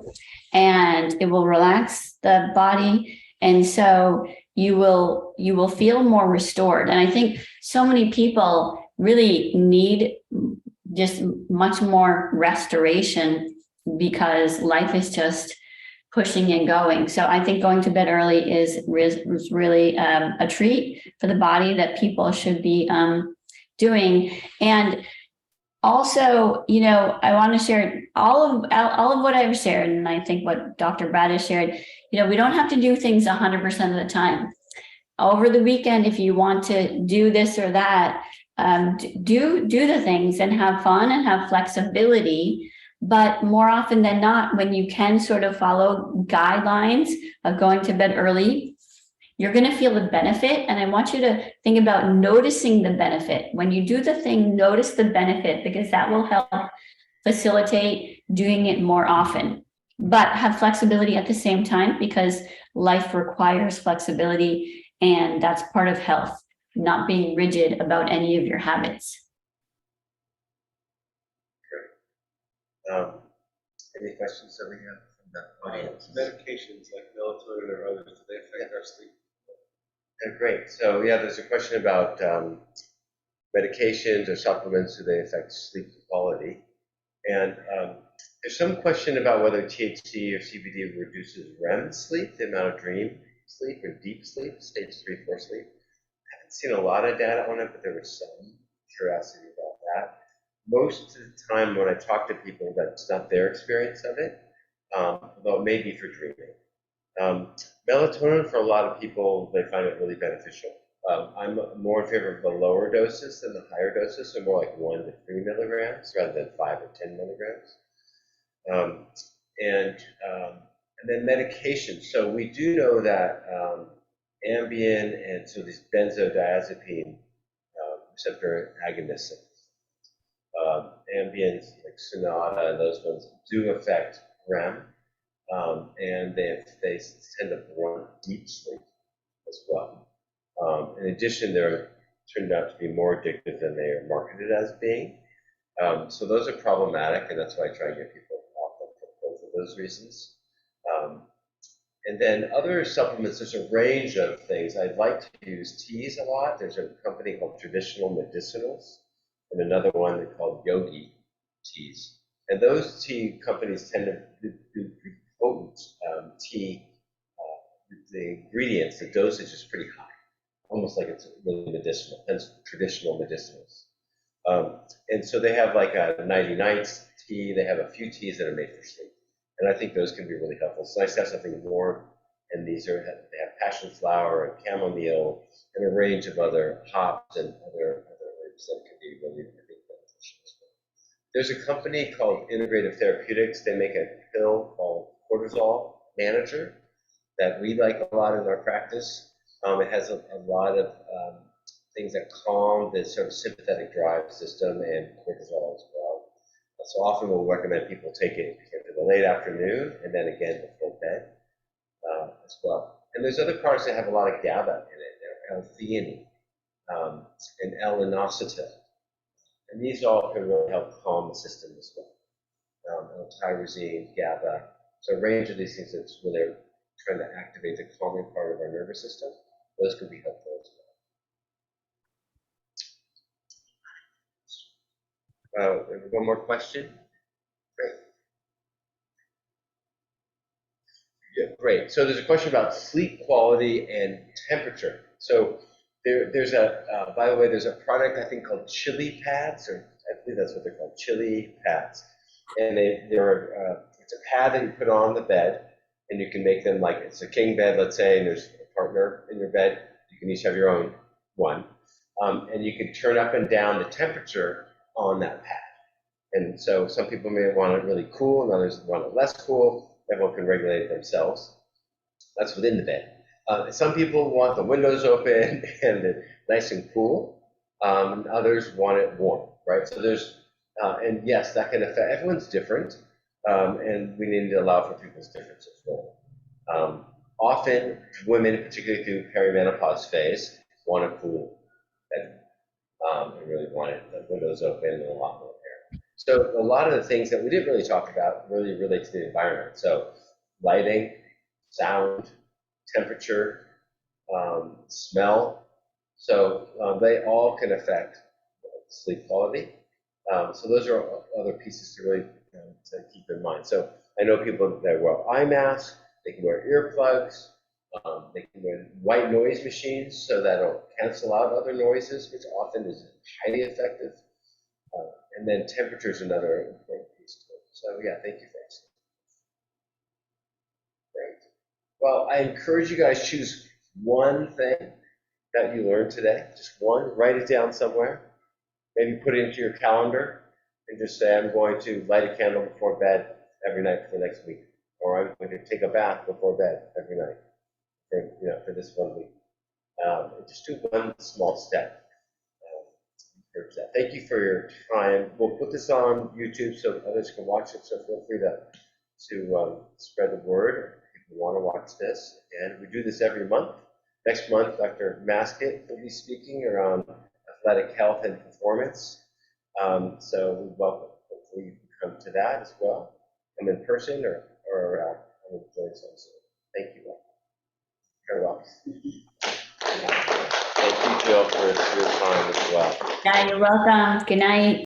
Speaker 3: and it will relax the body. And so you will feel more restored. And I think so many people really need just much more restoration because life is just pushing and going. So I think going to bed early is really a treat for the body that people should be doing. And also, I want to share all of what I've shared, and I think what Dr. Brad has shared. We don't have to do things 100% of the time. Over the weekend, if you want to do this or that, do the things and have fun and have flexibility. But more often than not, when you can sort of follow guidelines of going to bed early, you're going to feel the benefit. And I want you to think about noticing the benefit. When you do the thing, notice the benefit, because that will help facilitate doing it more often. But have flexibility at the same time, because life requires flexibility, and that's part of health, not being rigid about any of your habits.
Speaker 1: Any questions that we have from the audience?
Speaker 2: Medications like melatonin or others, do they affect our sleep?
Speaker 1: Great. So yeah, there's a question about medications or supplements, do they affect sleep quality? And there's some question about whether THC or CBD reduces REM sleep, the amount of dream sleep or deep sleep, stage 3, 4 sleep. I haven't seen a lot of data on it, but there was some curiosity about that. Most of the time when I talk to people, that's not their experience of it, although it may be for dreaming. Melatonin, for a lot of people, they find it really beneficial. I'm more in favor of the lower doses than the higher doses, so more like 1 to 3 milligrams rather than 5 or 10 milligrams. And then medication. So we do know that Ambien and so these benzodiazepine receptor agonists, Ambiens like Sonata and those ones do affect REM, and they tend to blunt deep sleep as well. In addition, they're turned out to be more addictive than they are marketed as being. So those are problematic, and that's why I try and get people off them for both of those reasons. And then other supplements, there's a range of things. I'd like to use teas a lot. There's a company called Traditional Medicinals, and another one called Yogi Teas. And those tea companies tend to do pretty potent tea. The ingredients, the dosage is pretty high, almost like it's really medicinal, hence Traditional Medicinals. And so they have like a 90 nights tea. They have a few teas that are made for sleep. And I think those can be really helpful. It's nice to have something warm. And they have passion flower and chamomile and a range of other hops and other herbs that can be really, really beneficial as well. There's a company called Integrative Therapeutics. They make a pill called Cortisol Manager that we like a lot in our practice. It has a lot of things that calm the sort of sympathetic drive system and cortisol as well. So often we'll recommend people take it for the late afternoon and then again before bed as well. And there's other products that have a lot of GABA in it. L-theanine and L-inositol. And these all can really help calm the system as well. L-tyrosine, GABA. So a range of these things that's when they're trying to activate the calming part of our nervous system, those can be helpful as well. One more question? Great. Yeah, great. So there's a question about sleep quality and temperature. So there's by the way, there's a product I think called Chili Pads, or I believe that's what they're called, Chili Pads. And it's a pad that you put on the bed, and you can make them like it's a king bed, let's say, and there's a partner in your bed. You can each have your own one. And you can turn up and down the temperature on that pad. And so some people may want it really cool, and others want it less cool. Everyone can regulate it themselves. That's within the bed. Some people want the windows open and it nice and cool. And others want it warm, right? So there's, and yes, that can affect, everyone's different. And we need to allow for people's differences as well. Often women, particularly through perimenopause phase, want a cool bed. And really want it, the windows open and a lot more air. So a lot of the things that we didn't really talk about really relate to the environment. So lighting, sound, temperature, smell. So they all can affect sleep quality. So those are other pieces to really to keep in mind. So I know people that wear eye masks, they can wear earplugs, they can wear white noise machines so that'll cancel out other noises, which often is highly effective. And then temperature is another important piece to it. So yeah, thank you for asking. Great. Well, I encourage you guys choose one thing that you learned today, just one, write it down somewhere, maybe put it into your calendar and just say, I'm going to light a candle before bed every night for the next week, or I'm going to take a bath before bed every night for this 1 week. Just do one small step. Towards that. Thank you for your time. We'll put this on YouTube so others can watch it. So feel free to spread the word if you want to watch this. And we do this every month. Next month, Dr. Maskett will be speaking around athletic health and performance. So we welcome, hopefully you can come to that as well, come in person or on the joint Zoom. Thank you all. Very well. Thank you, Jill, for your time as well.
Speaker 3: Yeah, you're welcome. Good night.